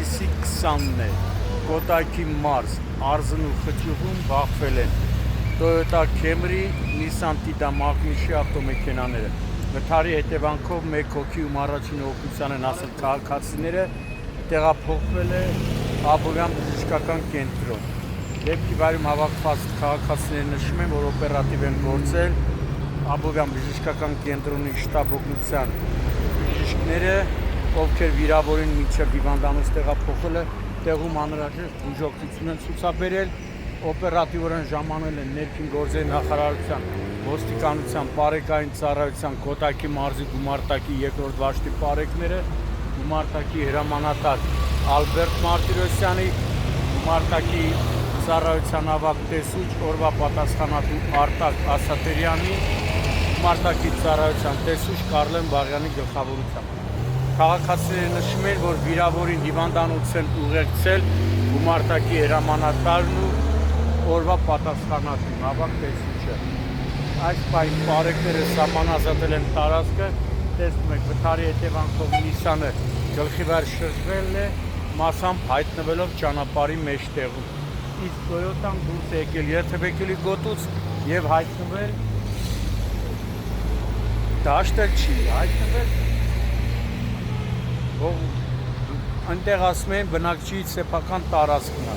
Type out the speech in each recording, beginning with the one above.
հուլիսի 20-ն է, Կոտայքի մարզ, Արզն ու Խճուղում բախվել են Toyota Camry, Nissan Tiida մակնիշի ավտոմեքենաները։ Վթարի հետևանքով մեկ հոգի ում առաջին օգնության են հասել քաղաքացիները, տեղափոխվել է Աբովյան բժշկական կենտրոն։ Դեպքի վայրում հավաքված քաղաքացիները նշում են, որ օպերատիվ են գործել Աբովյան բժշկական կենտրոնի շտաբ օգնության բժիշկները, ովքեր վիրավորին մինչև հիվանդանոց տեղափոխելը, տեղում անհրաժեշտ բուժօգնություն են ցուցաբերել, օպերատիվորեն ժամանել են ներքին գործերի նախարարության, ոստիկանության, պարեկային ծառայության, Կոտայքի մարզի գումարտակի երկրորդ վաշտի պարեկները, գումարտակի հրամանատար Ալբերտ Մարտիրոսյանի, գումարտակի ծառայության ավագ տեսուչ օրվա պատասխանատու Արտակ Ասատերյանի, գումարտակի ծառայության տեսուչ Կարլեն Բաղյանի գլխավորությամբ։ Քաղաքացիները նշում են, որ վիրավորին հիվանդանոց են ուղեկցել գումարտակի հրամանատարն ու օրվա պատասխանատուն ավագ տեսուչը։ Այս պահին պարեկները սահմանազատել են տարածքը, տեսնում եք վթարի հետևանքով Նիսանը գլխի վրա շրջվել է, մասամբ հայտնվելով ճանապարհի մեջտեղում։ Իսկ Toyota-ն դուրս է եկել երթևեկելի գոտուց եւ հայտնվել դաշտել չի, հայտնվել այնտեղ ասում են բնակչի սեփական տարածքն է։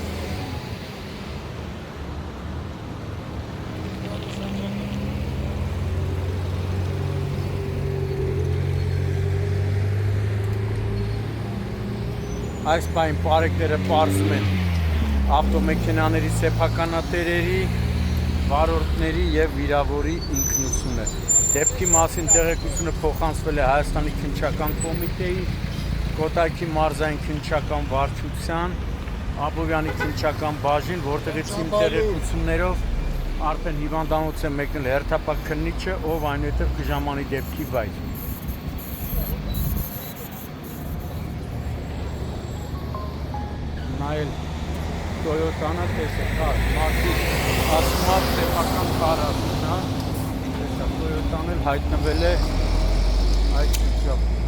Այս պահին պարեկները պարզում են ավտոմեքենաների սեփականատերերի, վարորդների եւ վիրավորի ինքնությունը։ Դեպքի մասին տեղեկությունը փոխանցվել է Հայաստանի քննչական կոմիտեի, Կոտայքի մարզային քննչական վարչության, Աբովյանի քննչական բաժին, որտեղից իմ տեղեկություններով արդեն հիվանդանոց է մեկնել հերթապահ քննիչը, ով այնուհետև կժամանի դեպքի վայր։ Նայել Toyota-ն տեսեք, մարդու ասմատ սեփական տարածքն է, Toyota-ն էլ հայտնվել է այդ շրջանում։